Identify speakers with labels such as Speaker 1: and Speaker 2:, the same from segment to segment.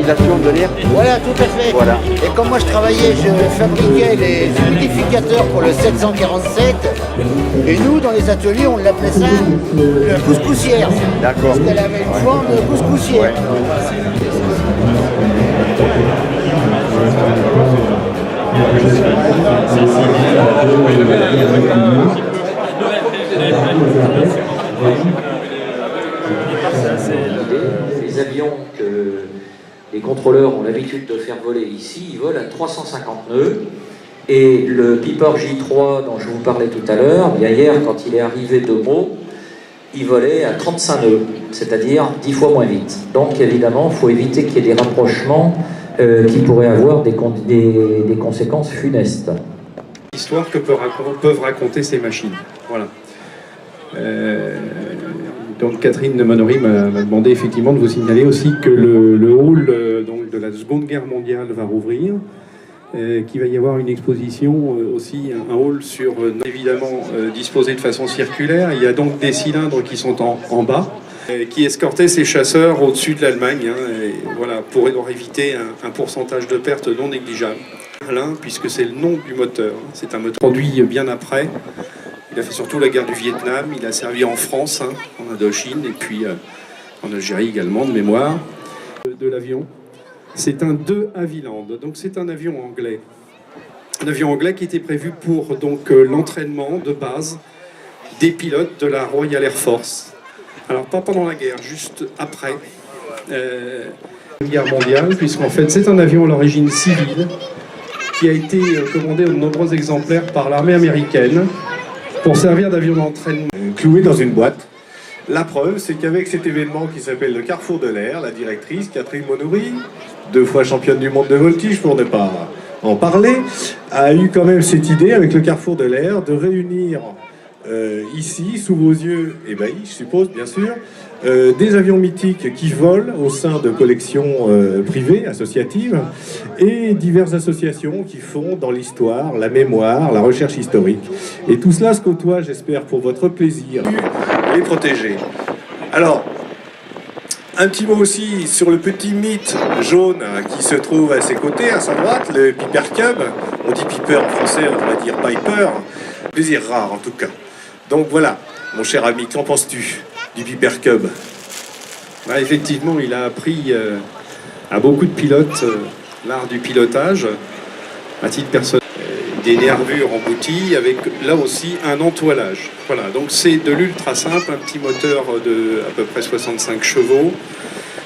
Speaker 1: l'utilisation de l'air.
Speaker 2: Voilà, tout à fait.
Speaker 1: Voilà.
Speaker 2: Et comme moi je travaillais, je fabriquais les humidificateurs pour le 747. Et nous, dans les ateliers, on l'appelait ça le couscoussière.
Speaker 1: D'accord.
Speaker 2: Parce qu'elle avait une forme de couscoussière.
Speaker 1: Ouais.
Speaker 3: Les avions que les contrôleurs ont l'habitude de faire voler ici, ils volent à 350 nœuds. Et le Piper J3 dont je vous parlais tout à l'heure, bien hier, quand il est arrivé de Meaux, il volait à 35 nœuds, c'est-à-dire 10 fois moins vite. Donc évidemment, il faut éviter qu'il y ait des rapprochements qui pourraient avoir des conséquences funestes.
Speaker 4: L'histoire que peuvent raconter ces machines. Voilà. Donc Catherine de Monory m'a demandé effectivement de vous signaler aussi que le hall donc de la Seconde Guerre mondiale va rouvrir, qu'il va y avoir une exposition aussi, un hall sur, évidemment disposé de façon circulaire. Il y a donc des cylindres qui sont en bas, qui escortaient ces chasseurs au-dessus de l'Allemagne, et voilà, pour éviter un pourcentage de pertes non négligeable. Puisque c'est le nom du moteur, c'est un moteur produit bien après. Il a fait surtout la guerre du Vietnam, il a servi en France, en Indochine, et puis en Algérie également, de mémoire. De l'avion, c'est un De Havilland, donc c'est un avion anglais. Un avion anglais qui était prévu pour donc l'entraînement de base des pilotes de la Royal Air Force. Alors pas pendant la guerre, juste après la guerre mondiale, puisqu'en fait c'est un avion à l'origine civile, qui a été commandé de nombreux exemplaires par l'armée américaine pour servir d'avion d'entraînement.
Speaker 5: Cloué dans une boîte. La preuve, c'est qu'avec cet événement qui s'appelle le Carrefour de l'air, la directrice, Catherine Monory, 2 fois championne du monde de voltige pour ne pas en parler, a eu quand même cette idée avec le Carrefour de l'air de réunir ici, sous vos yeux ébahis, je suppose, bien sûr, des avions mythiques qui volent au sein de collections privées, associatives, et diverses associations qui font dans l'histoire, la mémoire, la recherche historique. Et tout cela se côtoie, j'espère, pour votre plaisir, les protéger. Alors, un petit mot aussi sur le petit mythe jaune qui se trouve à ses côtés, à sa droite, le Piper Cub. On dit Piper en français, on va dire Piper. Plaisir rare en tout cas. Donc voilà, mon cher ami, qu'en penses-tu du Piper Cub?
Speaker 4: Bah, effectivement, il a appris à beaucoup de pilotes l'art du pilotage, à titre personnel. Des nervures embouties avec là aussi un entoilage. Voilà, donc c'est de l'ultra simple, un petit moteur de à peu près 65 chevaux.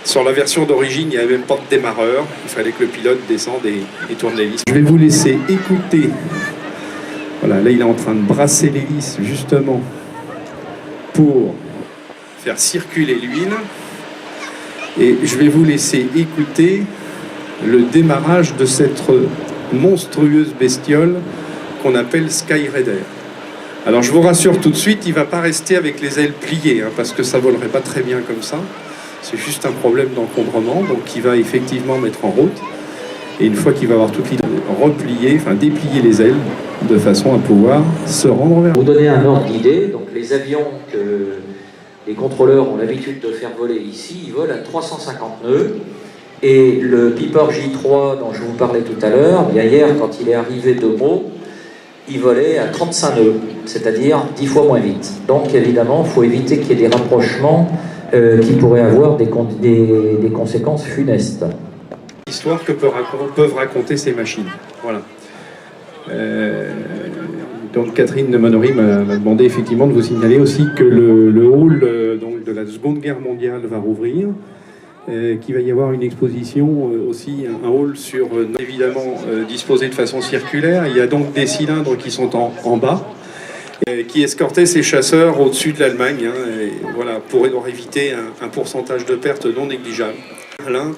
Speaker 4: Sur la version d'origine, il n'y avait même pas de démarreur. Il fallait que le pilote descende et tourne l'hélice. Je vais vous laisser écouter. Voilà, là il est en train de brasser l'hélice justement pour faire circuler l'huile. Et je vais vous laisser écouter le démarrage de cette monstrueuse bestiole qu'on appelle Skyraider. Alors je vous rassure tout de suite, il ne va pas rester avec les ailes pliées, parce que ça ne volerait pas très bien comme ça. C'est juste un problème d'encombrement, donc il va effectivement mettre en route. Et une fois qu'il va avoir toutes les repliées, déplier les ailes, de façon à pouvoir se rendre vers...
Speaker 3: Pour vous donner un ordre d'idée, donc les avions que les contrôleurs ont l'habitude de faire voler ici, ils volent à 350 nœuds. Et le Piper J3 dont je vous parlais tout à l'heure, bien hier, quand il est arrivé de Meaux, il volait à 35 nœuds, c'est-à-dire 10 fois moins vite. Donc évidemment, il faut éviter qu'il y ait des rapprochements qui pourraient avoir des conséquences funestes.
Speaker 4: L'histoire que peuvent raconter ces machines. Voilà. Donc Catherine de Monory m'a demandé effectivement de vous signaler aussi que le hall donc de la Seconde Guerre mondiale va rouvrir, qu'il va y avoir une exposition aussi, un hall sur, évidemment disposé de façon circulaire. Il y a donc des cylindres qui sont en bas, qui escortaient ces chasseurs au-dessus de l'Allemagne, et voilà, pour éviter un pourcentage de pertes non négligeable.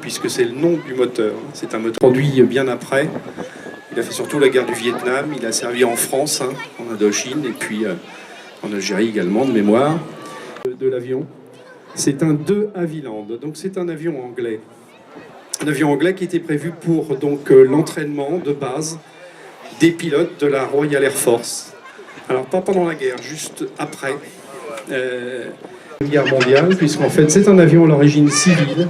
Speaker 4: Puisque c'est le nom du moteur, c'est un moteur produit bien après. Il a fait surtout la guerre du Vietnam, il a servi en France, en Indochine, et puis en Algérie également, de mémoire. De l'avion, c'est un De Havilland, donc c'est un avion anglais. Un avion anglais qui était prévu pour donc l'entraînement de base des pilotes de la Royal Air Force. Alors pas pendant la guerre, juste après la guerre mondiale, puisqu'en fait c'est un avion à l'origine civile,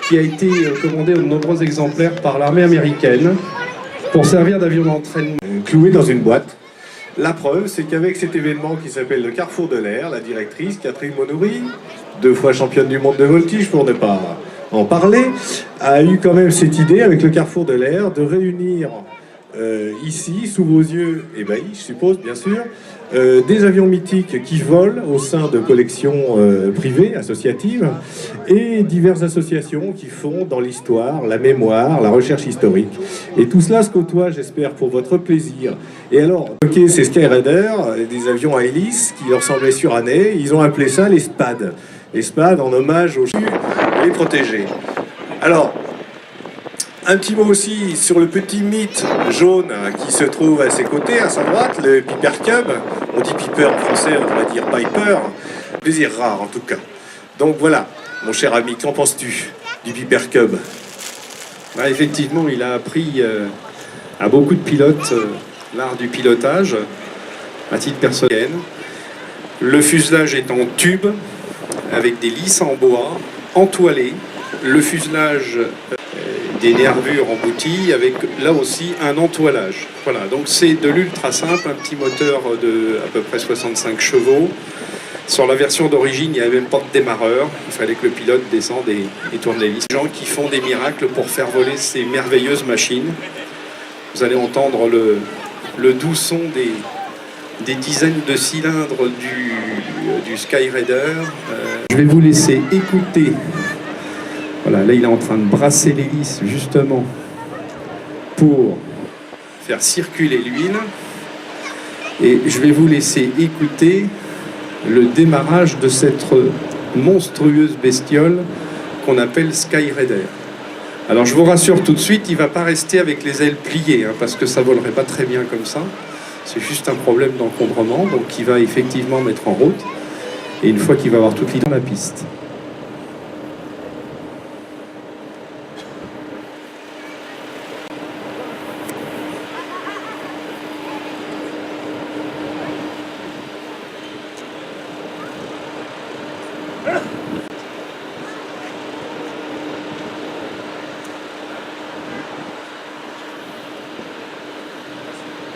Speaker 4: qui a été commandé en nombreux exemplaires par l'armée américaine pour servir d'avion d'entraînement.
Speaker 5: Cloué dans une boîte. La preuve, c'est qu'avec cet événement qui s'appelle le Carrefour de l'air, la directrice, Catherine Monoury, 2 fois championne du monde de voltige pour ne pas en parler, a eu quand même cette idée avec le Carrefour de l'air de réunir ici, sous vos yeux ébahis, je suppose, bien sûr, des avions mythiques qui volent au sein de collections privées, associatives, et diverses associations qui font dans l'histoire, la mémoire, la recherche historique. Et tout cela se côtoie, j'espère, pour votre plaisir. Et alors, ok, ces Skyraider, des avions à hélice qui leur semblaient surannés, ils ont appelé ça les SPAD. Les SPAD en hommage aux les protégés. Alors, un petit mot aussi sur le petit mythe jaune qui se trouve à ses côtés, à sa droite, le Piper Cub. On dit Piper en français, on devrait dire Piper. Plaisir rare en tout cas. Donc voilà, mon cher ami, qu'en penses-tu du Piper Cub?
Speaker 4: Bah, effectivement, il a appris à beaucoup de pilotes l'art du pilotage, à titre personnel. Le fuselage est en tube, avec des lisses en bois, entoilées. Le fuselage des nervures embouties avec là aussi un entoilage. Voilà, donc c'est de l'ultra simple, un petit moteur de à peu près 65 chevaux. Sur la version d'origine, il n'y avait même pas de démarreur. Il fallait que le pilote descende et tourne les vis. Des gens qui font des miracles pour faire voler ces merveilleuses machines. Vous allez entendre le doux son des dizaines de cylindres du Skyraider. Je vais vous laisser écouter. Voilà, là il est en train de brasser l'hélice justement pour faire circuler l'huile. Et je vais vous laisser écouter le démarrage de cette monstrueuse bestiole qu'on appelle Skyraider. Alors je vous rassure tout de suite, il ne va pas rester avec les ailes pliées, parce que ça ne volerait pas très bien comme ça. C'est juste un problème d'encombrement, donc il va effectivement mettre en route. Et une fois qu'il va avoir toute l'idée dans la piste.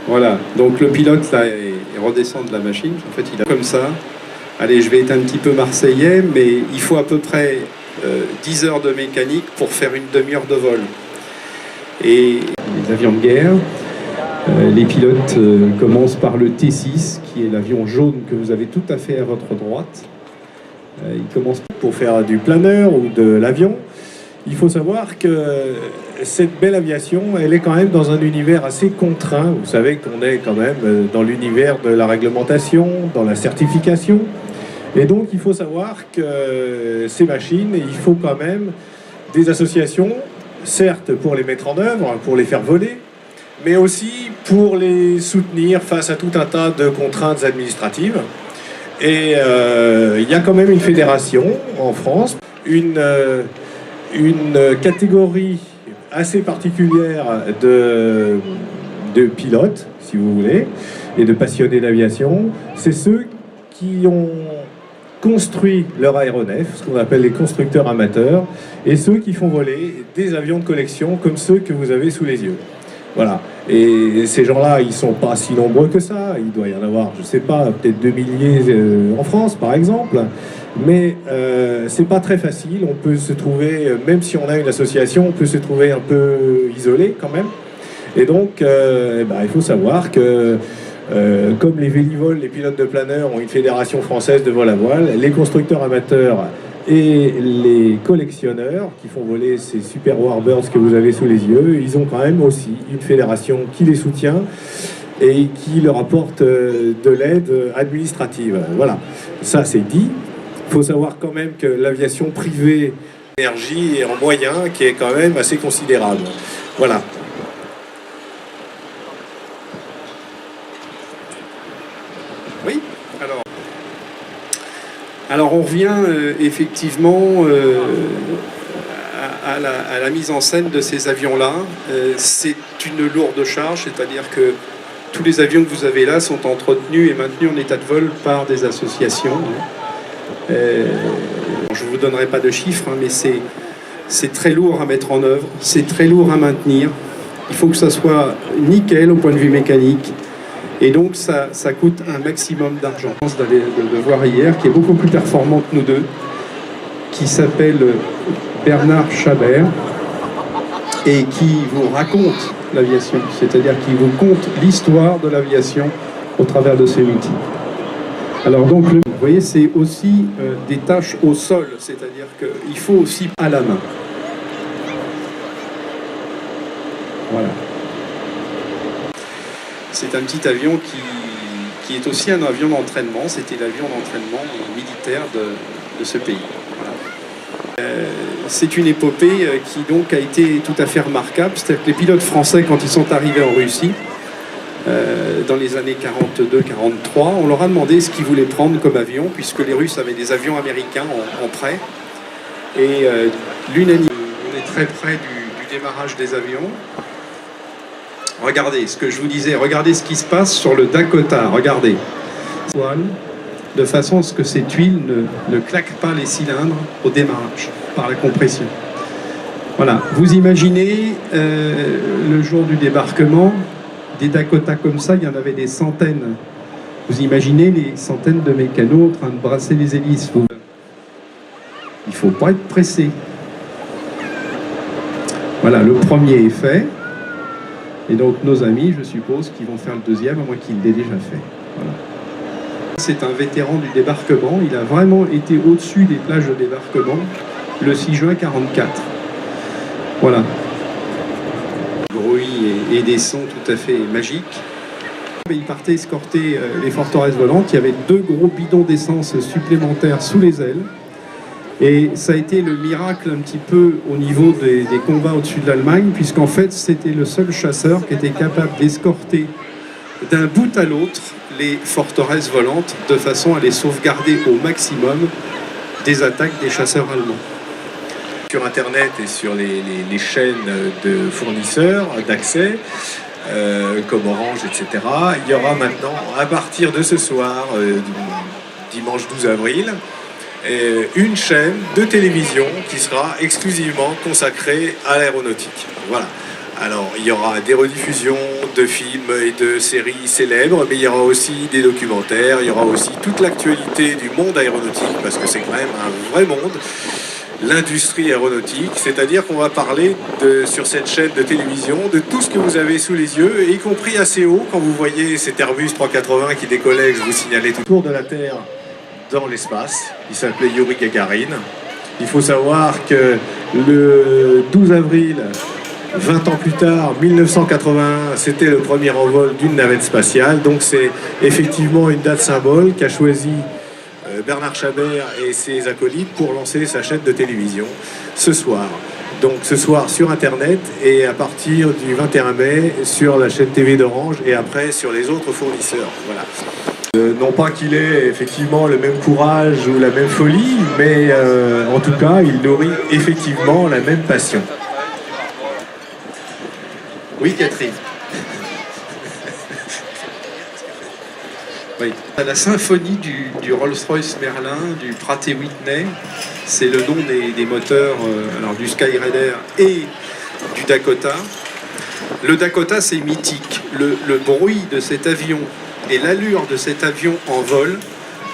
Speaker 4: Voilà, donc le pilote là, il redescend de la machine, en fait il a comme ça. Allez, je vais être un petit peu marseillais, mais il faut à peu près 10 heures de mécanique pour faire une demi-heure de vol. Et les avions de guerre, les pilotes commencent par le T6, qui est l'avion jaune que vous avez tout à fait à votre droite. Ils commencent
Speaker 5: pour faire du planeur ou de l'avion. Il faut savoir que cette belle aviation, elle est quand même dans un univers assez contraint. Vous savez qu'on est quand même dans l'univers de la réglementation, dans la certification. Et donc, il faut savoir que ces machines, il faut quand même des associations, certes pour les mettre en œuvre, pour les faire voler, mais aussi pour les soutenir face à tout un tas de contraintes administratives. Et il y a quand même une fédération en France, une catégorie assez particulière de pilotes, si vous voulez, et de passionnés d'aviation. C'est ceux qui ont construit leur aéronef, ce qu'on appelle les constructeurs amateurs, et ceux qui font voler des avions de collection comme ceux que vous avez sous les yeux. Voilà. Et ces gens-là, ils ne sont pas si nombreux que ça. Il doit y en avoir, je ne sais pas, peut-être 2 milliers en France, par exemple. Mais c'est pas très facile. On peut se trouver, même si on a une association, on peut se trouver un peu isolé quand même. Et donc, il faut savoir que comme les vélivoles, les pilotes de planeur ont une fédération française de vol à voile, les constructeurs amateurs et les collectionneurs qui font voler ces super Warbirds que vous avez sous les yeux, ils ont quand même aussi une fédération qui les soutient et qui leur apporte de l'aide administrative. Voilà, ça c'est dit. Il faut savoir quand même que l'aviation privée énergie est en moyen qui est quand même assez considérable. Voilà.
Speaker 4: Oui, alors on revient effectivement à la mise en scène de ces avions-là. C'est une lourde charge, c'est-à-dire que tous les avions que vous avez là sont entretenus et maintenus en état de vol par des associations. Je ne vous donnerai pas de chiffres, mais c'est c'est très lourd à mettre en œuvre, c'est très lourd à maintenir. Il faut que ça soit nickel au point de vue mécanique. Et donc ça coûte un maximum d'argent. De voir hier, qui est beaucoup plus performant que nous deux, qui s'appelle Bernard Chabert, et qui vous raconte l'aviation, c'est-à-dire qui vous conte l'histoire de l'aviation au travers de ces outils. Alors donc, vous voyez, c'est aussi des tâches au sol, c'est-à-dire qu'il faut aussi à la main. Voilà. C'est un petit avion qui est aussi un avion d'entraînement. C'était l'avion d'entraînement militaire de ce pays. Voilà. C'est une épopée qui donc a été tout à fait remarquable. C'est-à-dire que les pilotes français, quand ils sont arrivés en Russie, dans les années 42-43, on leur a demandé ce qu'ils voulaient prendre comme avion, puisque les Russes avaient des avions américains en prêt. Et l'unanimité, on est très près du démarrage des avions. Regardez ce que je vous disais, regardez ce qui se passe sur le Dakota, regardez. De façon à ce que ces tuiles ne claquent pas les cylindres au démarrage par la compression. Voilà, vous imaginez le jour du débarquement, des Dakota comme ça, il y en avait des centaines. Vous imaginez les centaines de mécanos en train de brasser les hélices. Il ne faut pas être pressé. Voilà, le premier est fait. Et donc nos amis, je suppose, qui vont faire le deuxième, à moins qu'il l'ait déjà fait. Voilà. C'est un vétéran du débarquement. Il a vraiment été au-dessus des plages de débarquement le 6 juin 1944. Voilà. Bruit et des sons tout à fait magiques. Il partait escorter les forteresses volantes. Il y avait 2 gros bidons d'essence supplémentaires sous les ailes. Et ça a été le miracle un petit peu au niveau des combats au-dessus de l'Allemagne, puisqu'en fait c'était le seul chasseur qui était capable d'escorter d'un bout à l'autre les forteresses volantes de façon à les sauvegarder au maximum des attaques des chasseurs allemands.
Speaker 5: Sur Internet et sur les chaînes de fournisseurs d'accès, comme Orange, etc., il y aura maintenant, à partir de ce soir, dimanche 12 avril, une chaîne de télévision qui sera exclusivement consacrée à l'aéronautique. Voilà. Alors, il y aura des rediffusions de films et de séries célèbres, mais il y aura aussi des documentaires, il y aura aussi toute l'actualité du monde aéronautique, parce que c'est quand même un vrai monde, l'industrie aéronautique, c'est-à-dire qu'on va parler sur cette chaîne de télévision de tout ce que vous avez sous les yeux, y compris assez haut, quand vous voyez cet Airbus 380 qui décollait, je vous signalais tout autour de la Terre, dans l'espace. Il s'appelait Yuri Gagarin. Il faut savoir que le 12 avril, 20 ans plus tard, 1981, c'était le premier envol d'une navette spatiale. Donc c'est effectivement une date symbole qu'a choisi Bernard Chabert et ses acolytes pour lancer sa chaîne de télévision ce soir. Donc ce soir sur Internet et à partir du 21 mai sur la chaîne TV d'Orange et après sur les autres fournisseurs. Voilà. Non pas qu'il ait effectivement le même courage ou la même folie, mais en tout cas, il nourrit effectivement la même passion.
Speaker 4: Oui, Catherine. Oui. La symphonie du Rolls-Royce Merlin, du Pratt & Whitney, c'est le nom des moteurs alors du Skyraider et du Dakota. Le Dakota, c'est mythique. Le bruit de cet avion et l'allure de cet avion en vol,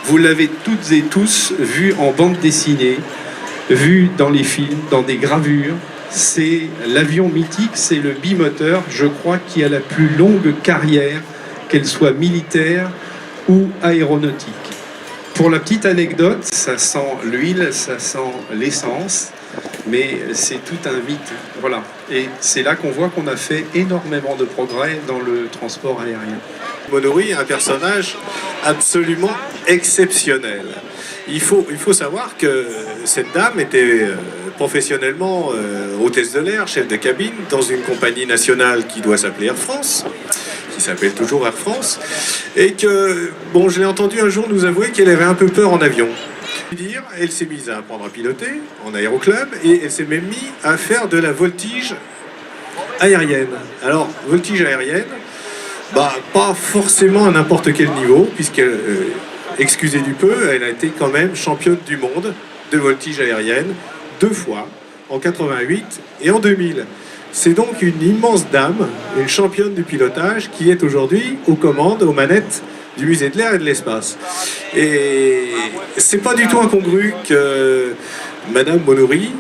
Speaker 4: vous l'avez toutes et tous vu en bande dessinée, vu dans les films, dans des gravures. C'est l'avion mythique, c'est le bimoteur, je crois, qui a la plus longue carrière, qu'elle soit militaire ou aéronautique. Pour la petite anecdote, ça sent l'huile, ça sent l'essence, mais c'est tout un mythe. Voilà. Et c'est là qu'on voit qu'on a fait énormément de progrès dans le transport aérien.
Speaker 5: Monory est un personnage absolument exceptionnel. Il faut savoir que cette dame était professionnellement hôtesse de l'air, chef de cabine, dans une compagnie nationale qui doit s'appeler Air France, qui s'appelle toujours Air France, et que, bon, je l'ai entendu un jour nous avouer qu'elle avait un peu peur en avion. Elle s'est mise à apprendre à piloter en aéroclub, et elle s'est même mise à faire de la voltige aérienne. Alors, voltige aérienne, pas forcément à n'importe quel niveau, puisqu'elle, excusez du peu, elle a été quand même championne du monde de voltige aérienne 2 fois, en 88 et en 2000. C'est donc une immense dame, une championne du pilotage qui est aujourd'hui aux commandes, aux manettes du musée de l'air et de l'espace. Et c'est pas du tout incongru que Madame Monory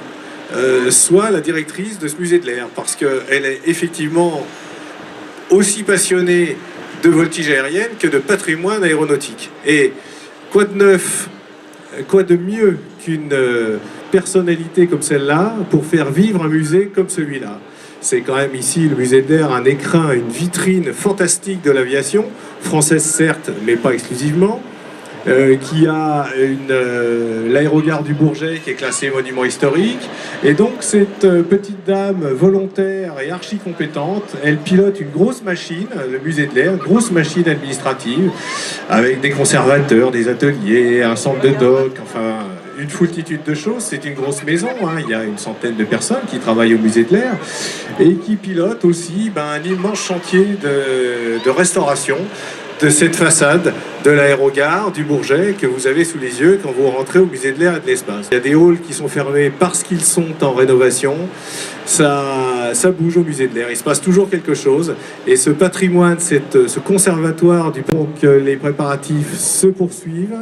Speaker 5: soit la directrice de ce musée de l'air, parce qu'elle est effectivement aussi passionnée de voltige aérienne que de patrimoine aéronautique. Et quoi de neuf, quoi de mieux qu'une personnalité comme celle-là pour faire vivre un musée comme celui-là? C'est quand même ici, le musée de l'air, un écrin, une vitrine fantastique de l'aviation, française certes, mais pas exclusivement, qui a l'aérogare du Bourget qui est classée monument historique. Et donc cette petite dame volontaire et archi compétente, elle pilote une grosse machine, le musée de l'air, une grosse machine administrative, avec des conservateurs, des ateliers, un centre de doc, enfin une foultitude de choses. C'est une grosse maison, hein. Il y a une centaine de personnes qui travaillent au musée de l'air et qui pilotent aussi un immense chantier de restauration de cette façade de l'aérogare du Bourget que vous avez sous les yeux quand vous rentrez au musée de l'air et de l'espace. Il y a des halls qui sont fermés parce qu'ils sont en rénovation. Ça bouge au musée de l'air, il se passe toujours quelque chose. Et ce patrimoine, ce conservatoire donc les préparatifs se poursuivent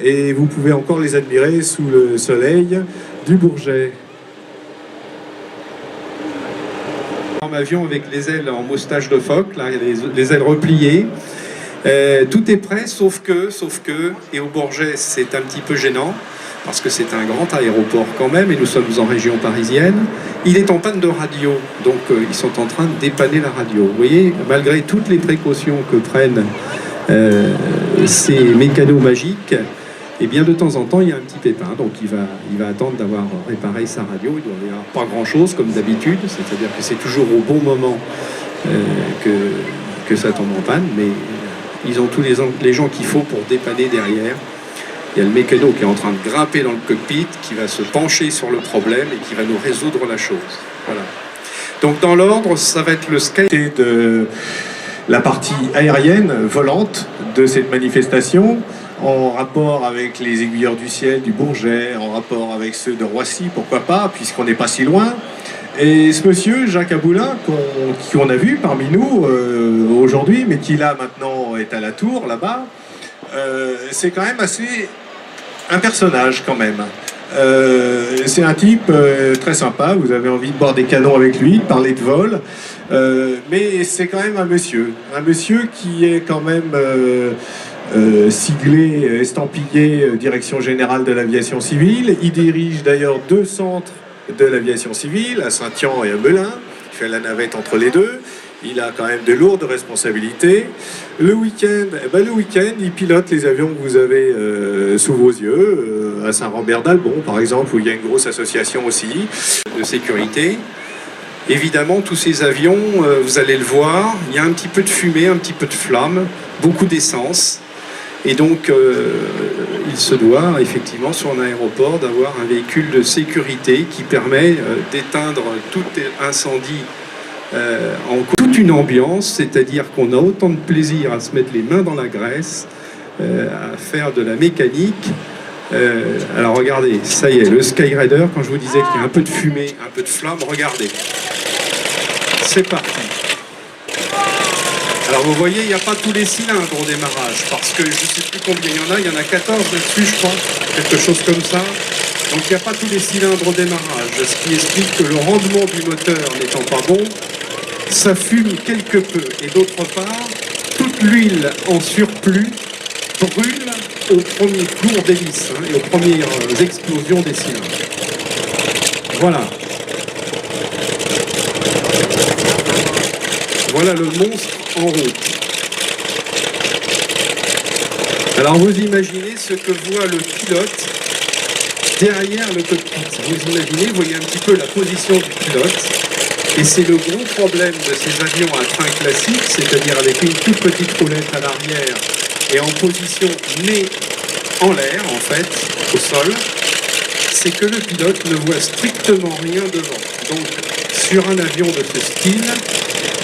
Speaker 5: et vous pouvez encore les admirer sous le soleil du Bourget.
Speaker 4: En avion avec les ailes en moustache de phoque, là, les ailes repliées. Tout est prêt, sauf que, et au Bourget c'est un petit peu gênant, parce que c'est un grand aéroport quand même, et nous sommes en région parisienne. Il est en panne de radio, donc ils sont en train de dépanner la radio. Vous voyez, malgré toutes les précautions que prennent ces mécanos magiques, et bien de temps en temps il y a un petit pépin, donc il va attendre d'avoir réparé sa radio. Il doit y avoir pas grand chose comme d'habitude, c'est-à-dire que c'est toujours au bon moment que ça tombe en panne, mais ils ont tous les gens qu'il faut pour dépanner derrière. Il y a le mécano qui est en train de grimper dans le cockpit, qui va se pencher sur le problème et qui va nous résoudre la chose. Voilà. Donc dans l'ordre, ça va être le Sky
Speaker 5: de la partie aérienne volante de cette manifestation, en rapport avec les aiguilleurs du ciel du Bourget, en rapport avec ceux de Roissy, pourquoi pas, puisqu'on n'est pas si loin. Et ce monsieur, Jacques Aboulin, qu'on a vu parmi nous aujourd'hui, mais qui là maintenant est à la tour, là-bas, c'est quand même assez un personnage quand même. C'est un type très sympa, vous avez envie de boire des canons avec lui, de parler de vol, mais c'est quand même un monsieur qui est quand même siglé, estampillé Direction Générale de l'Aviation Civile. Il dirige d'ailleurs 2 centres de l'aviation civile, à Saint-Yan et à Melun. Il fait la navette entre les deux. Il a quand même de lourdes responsabilités. Le week-end, il pilote les avions que vous avez sous vos yeux, à Saint-Rambert-d'Albon, par exemple, où il y a une grosse association aussi de sécurité. Évidemment, tous ces avions, vous allez le voir, il y a un petit peu de fumée, un petit peu de flamme, beaucoup d'essence. Et donc, il se doit effectivement sur un aéroport d'avoir un véhicule de sécurité qui permet d'éteindre tout incendie en toute une ambiance, c'est-à-dire qu'on a autant de plaisir à se mettre les mains dans la graisse, à faire de la mécanique. Alors regardez, ça y est, le Skyrider, quand je vous disais qu'il y a un peu de fumée, un peu de flamme, regardez. C'est parti. Alors vous voyez, il n'y a pas tous les cylindres au démarrage, parce que je ne sais plus combien il y en a 14 là-dessus, je crois, quelque chose comme ça. Donc il n'y a pas tous les cylindres au démarrage, ce qui explique que le rendement du moteur n'étant pas bon, ça fume quelque peu. Et d'autre part, toute l'huile en surplus brûle au premier tour d'hélice, et aux premières explosions des cylindres. Voilà. Voilà le monstre en route. Alors vous imaginez ce que voit le pilote derrière le cockpit. Vous imaginez, vous voyez un petit peu la position du pilote. Et c'est le gros problème de ces avions à train classique, c'est-à-dire avec une toute petite roulette à l'arrière et en position nez en l'air, en fait, au sol, c'est que le pilote ne voit strictement rien devant. Donc, sur un avion de ce style,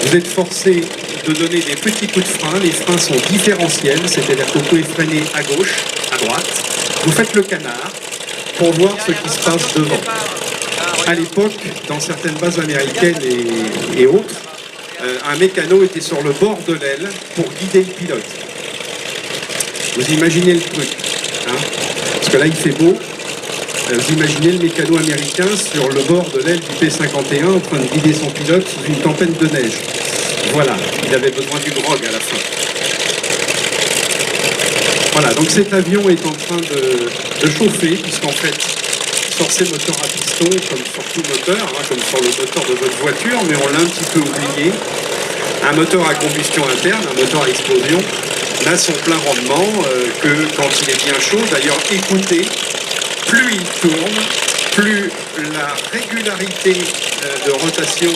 Speaker 5: vous êtes forcé de donner des petits coups de frein. Les freins sont différentiels, c'est-à-dire que vous pouvez freiner à gauche, à droite. Vous faites le canard pour voir ce qui se passe devant.
Speaker 4: à l'époque, dans certaines bases américaines et autres, un mécano était sur le bord de l'aile pour guider le pilote. Vous imaginez le truc, hein? Parce que là il fait beau. Vous imaginez le mécano américain sur le bord de l'aile du P-51 en train de guider son pilote sous une tempête de neige. Voilà, il avait besoin du grog à la fin. Voilà, donc cet avion est en train de chauffer, puisqu'en fait, sur ces moteurs à piston, comme sur tout moteur, hein, comme sur le moteur de votre voiture, mais on l'a un petit peu oublié, un moteur à combustion interne, un moteur à explosion, n'a son plein rendement que quand il est bien chaud. D'ailleurs, écoutez, plus il tourne, plus la régularité de rotation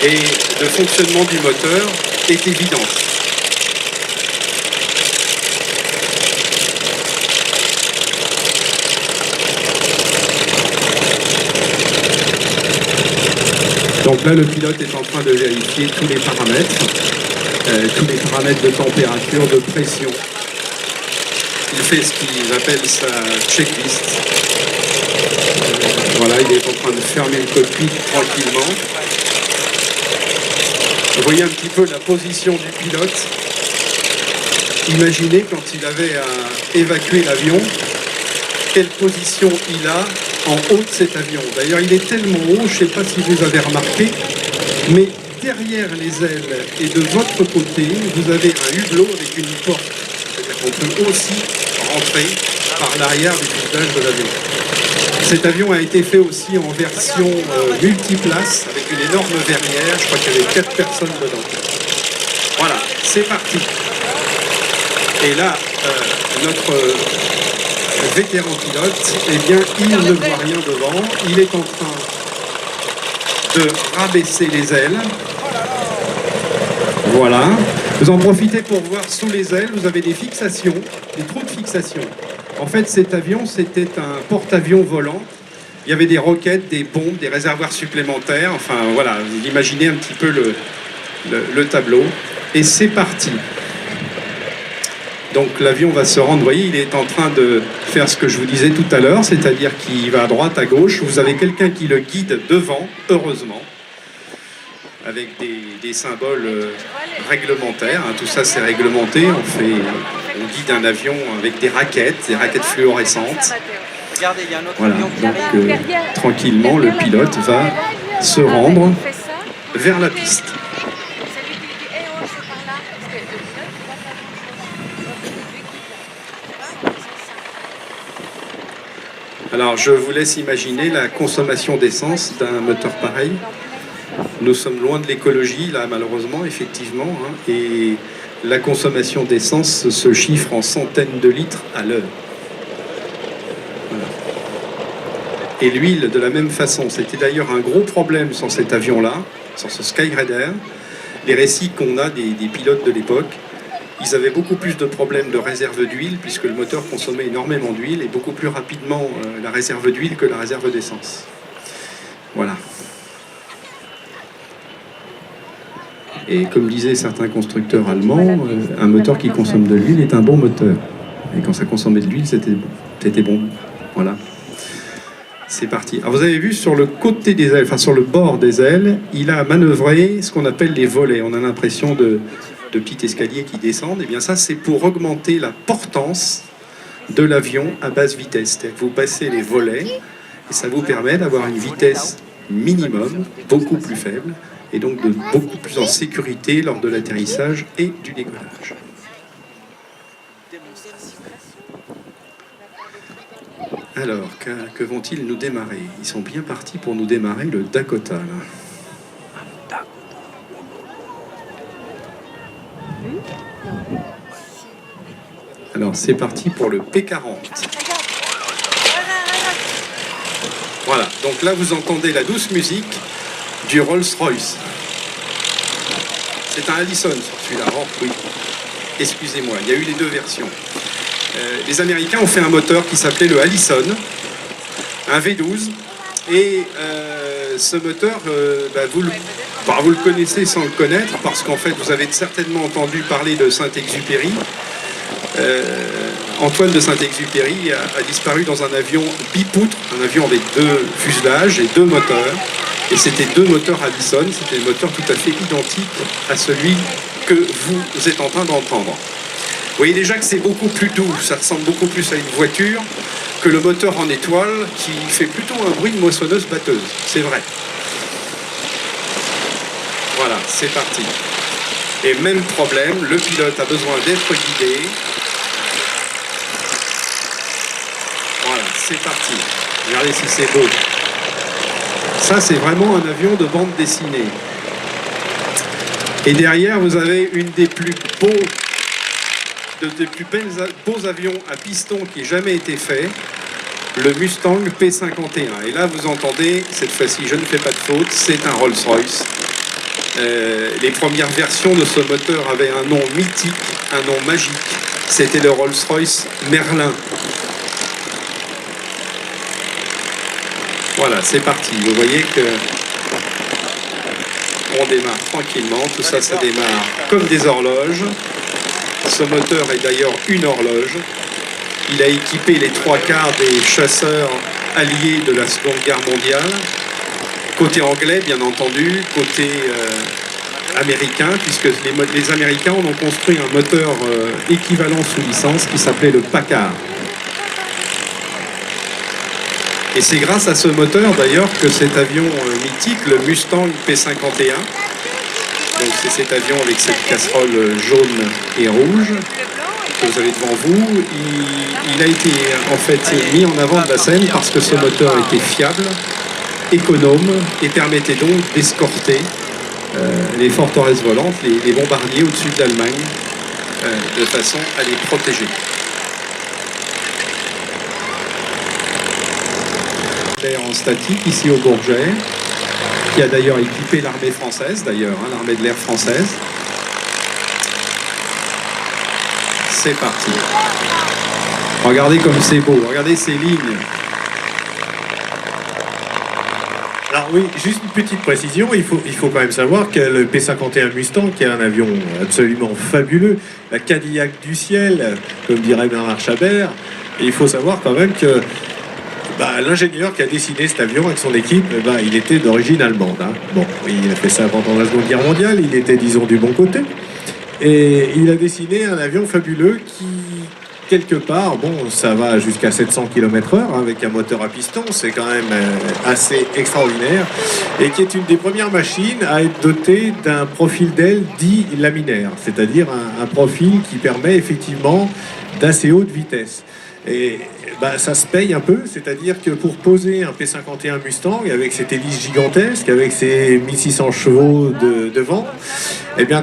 Speaker 4: et de fonctionnement du moteur est évidente. Donc là, le pilote est en train de vérifier tous les paramètres de température, de pression. Il fait ce qu'ils appellent sa checklist. Voilà, il est en train de fermer le cockpit tranquillement. Vous voyez un petit peu la position du pilote. Imaginez quand il avait à évacuer l'avion, quelle position il a en haut de cet avion. D'ailleurs, il est tellement haut, je ne sais pas si vous avez remarqué, mais derrière les ailes et de votre côté, vous avez un hublot avec une porte. C'est-à-dire qu'on peut aussi rentrer par l'arrière du fuselage de l'avion. Cet avion a été fait aussi en version multiplace, avec une énorme verrière. Je crois qu'il y avait 4 personnes dedans. Voilà, c'est parti. Et là, notre vétéran pilote, eh bien, il ne voit rien devant. Il est en train de rabaisser les ailes. Voilà. Vous en profitez pour voir sous les ailes, vous avez des fixations, des trous de fixation. En fait, cet avion, c'était un porte-avions volant. Il y avait des roquettes, des bombes, des réservoirs supplémentaires. Enfin, voilà, vous imaginez un petit peu le tableau. Et c'est parti. Donc l'avion va se rendre, vous voyez, il est en train de faire ce que je vous disais tout à l'heure, c'est-à-dire qu'il va à droite, à gauche. Vous avez quelqu'un qui le guide devant, heureusement, avec des symboles réglementaires. Hein, tout ça, c'est réglementé. On guide un avion avec des raquettes fluorescentes. Voilà, donc tranquillement, le pilote va se rendre vers la piste. Alors, je vous laisse imaginer la consommation d'essence d'un moteur pareil. Nous sommes loin de l'écologie, là, malheureusement, effectivement. Hein, et la consommation d'essence se chiffre en centaines de litres à l'heure. Voilà. Et l'huile, de la même façon. C'était d'ailleurs un gros problème sur cet avion-là, sur ce Skyraider. Les récits qu'on a des pilotes de l'époque, ils avaient beaucoup plus de problèmes de réserve d'huile, puisque le moteur consommait énormément d'huile et beaucoup plus rapidement la réserve d'huile que la réserve d'essence. Voilà. Et comme disaient certains constructeurs allemands, un moteur qui consomme de l'huile est un bon moteur. Et quand ça consommait de l'huile, c'était bon. Voilà. C'est parti. Alors vous avez vu sur le côté des ailes, enfin sur le bord des ailes, il a manœuvré ce qu'on appelle les volets. On a l'impression de petits escaliers qui descendent. Et bien ça, c'est pour augmenter la portance de l'avion à basse vitesse. C'est-à-dire que vous passez les volets et ça vous permet d'avoir une vitesse minimum, beaucoup plus faible, et donc de beaucoup plus en sécurité lors de l'atterrissage et du décollage. Alors, que vont-ils nous démarrer? Ils sont bien partis pour nous démarrer le Dakota, là. Alors, c'est parti pour le P40. Voilà, donc là, vous entendez la douce musique du Rolls-Royce. C'est un Allison sur celui-là. Oh, oui. Excusez-moi, il y a eu les deux versions. Les Américains ont fait un moteur qui s'appelait le Allison, un V12. Et ce moteur, vous le connaissez sans le connaître, parce qu'en fait, vous avez certainement entendu parler de Saint-Exupéry. Antoine de Saint-Exupéry a disparu dans un avion bipoutre, un avion avec 2 fuselages et 2 moteurs. Et c'était 2 moteurs Allison, c'était des moteurs tout à fait identiques à celui que vous êtes en train d'entendre. Vous voyez déjà que c'est beaucoup plus doux, ça ressemble beaucoup plus à une voiture que le moteur en étoile qui fait plutôt un bruit de moissonneuse-batteuse, c'est vrai. Voilà, c'est parti. Et même problème, le pilote a besoin d'être guidé. Voilà, c'est parti. Regardez si c'est beau. Ça, c'est vraiment un avion de bande dessinée. Et derrière, vous avez une des plus beaux avions à piston qui ait jamais été fait, le Mustang P51. Et là, vous entendez, cette fois-ci, je ne fais pas de faute, c'est un Rolls-Royce. Les premières versions de ce moteur avaient un nom mythique, un nom magique. C'était le Rolls-Royce Merlin. Voilà, c'est parti. Vous voyez que on démarre tranquillement. Tout ça, ça démarre comme des horloges. Ce moteur est d'ailleurs une horloge. Il a équipé les 3/4 des chasseurs alliés de la Seconde Guerre mondiale. Côté anglais, bien entendu, côté américain, puisque les Américains ont construit un moteur équivalent sous licence qui s'appelait le Packard. Et c'est grâce à ce moteur d'ailleurs que cet avion mythique, le Mustang P51, donc c'est cet avion avec cette casserole jaune et rouge que vous avez devant vous, il a été en fait mis en avant de la scène parce que ce moteur était fiable, économe et permettait donc d'escorter les forteresses volantes, les bombardiers au-dessus de l'Allemagne, de façon à les protéger. En statique ici au Bourget, qui a d'ailleurs équipé l'armée française, l'armée de l'air française. C'est parti. Regardez comme c'est beau, regardez ces lignes.
Speaker 5: Alors oui, juste une petite précision, il faut quand même savoir que le P51 Mustang, qui est un avion absolument fabuleux, la Cadillac du ciel, comme dirait Bernard Chabert, il faut savoir quand même que l'ingénieur qui a dessiné cet avion avec son équipe, il était d'origine allemande. Hein. Bon, il a fait ça pendant la Seconde Guerre mondiale, il était, disons, du bon côté. Et il a dessiné un avion fabuleux qui, quelque part, ça va jusqu'à 700 km/h, hein, avec un moteur à piston, c'est quand même assez extraordinaire, et qui est une des premières machines à être dotée d'un profil d'aile dit laminaire, c'est-à-dire un profil qui permet effectivement d'assez haute vitesse. Et ça se paye un peu, c'est-à-dire que pour poser un P51 Mustang avec cette hélice gigantesque, avec ses 1600 chevaux de vent,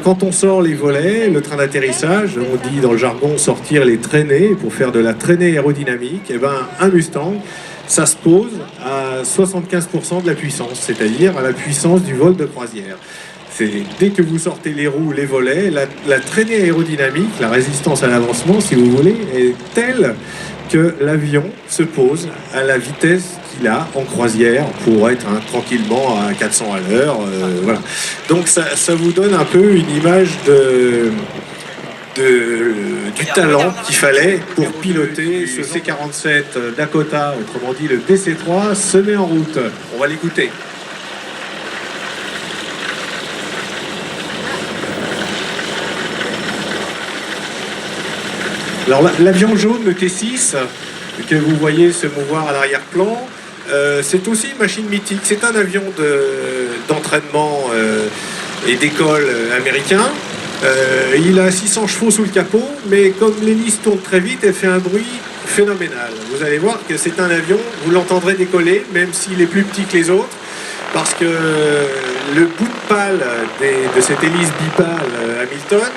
Speaker 5: quand on sort les volets, le train d'atterrissage, on dit dans le jargon sortir les traînées pour faire de la traînée aérodynamique, un Mustang, ça se pose à 75% de la puissance, c'est-à-dire à la puissance du vol de croisière. Dès que vous sortez les roues, les volets, la traînée aérodynamique, la résistance à l'avancement, si vous voulez, est telle que l'avion se pose à la vitesse qu'il a en croisière pour être tranquillement à 400 à l'heure. Voilà. Donc ça vous donne un peu une image du talent qu'il fallait pour piloter ce C-47 Dakota, autrement dit le DC-3, se met en route. On va l'écouter. Alors l'avion jaune, le T6, que vous voyez se mouvoir à l'arrière-plan, c'est aussi une machine mythique. C'est un avion d'entraînement et d'école américain. Il a 600 chevaux sous le capot, mais comme l'hélice tourne très vite, elle fait un bruit phénoménal. Vous allez voir que c'est un avion, vous l'entendrez décoller, même s'il est plus petit que les autres, parce que le bout de pale de cette hélice bipale Hamilton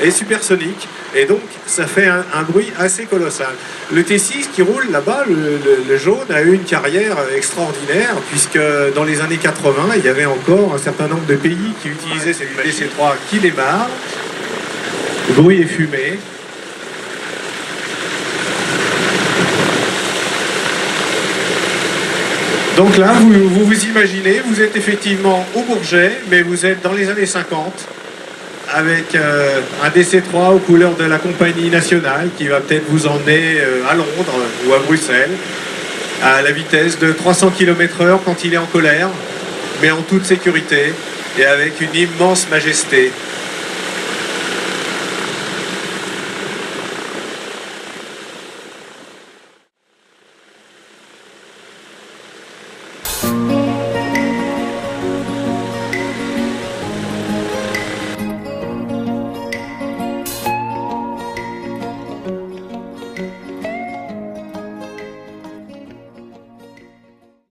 Speaker 5: est supersonique, et donc ça fait un bruit assez colossal. Le T6 qui roule là-bas, le jaune, a eu une carrière extraordinaire, puisque dans les années 80, il y avait encore un certain nombre de pays qui utilisaient cette DC-3 qui démarre, bruit et fumée. Donc là, vous imaginez, vous êtes effectivement au Bourget, mais vous êtes dans les années 50, avec un DC-3 aux couleurs de la compagnie nationale qui va peut-être vous emmener à Londres ou à Bruxelles à la vitesse de 300 km/h quand il est en colère, mais en toute sécurité et avec une immense majesté.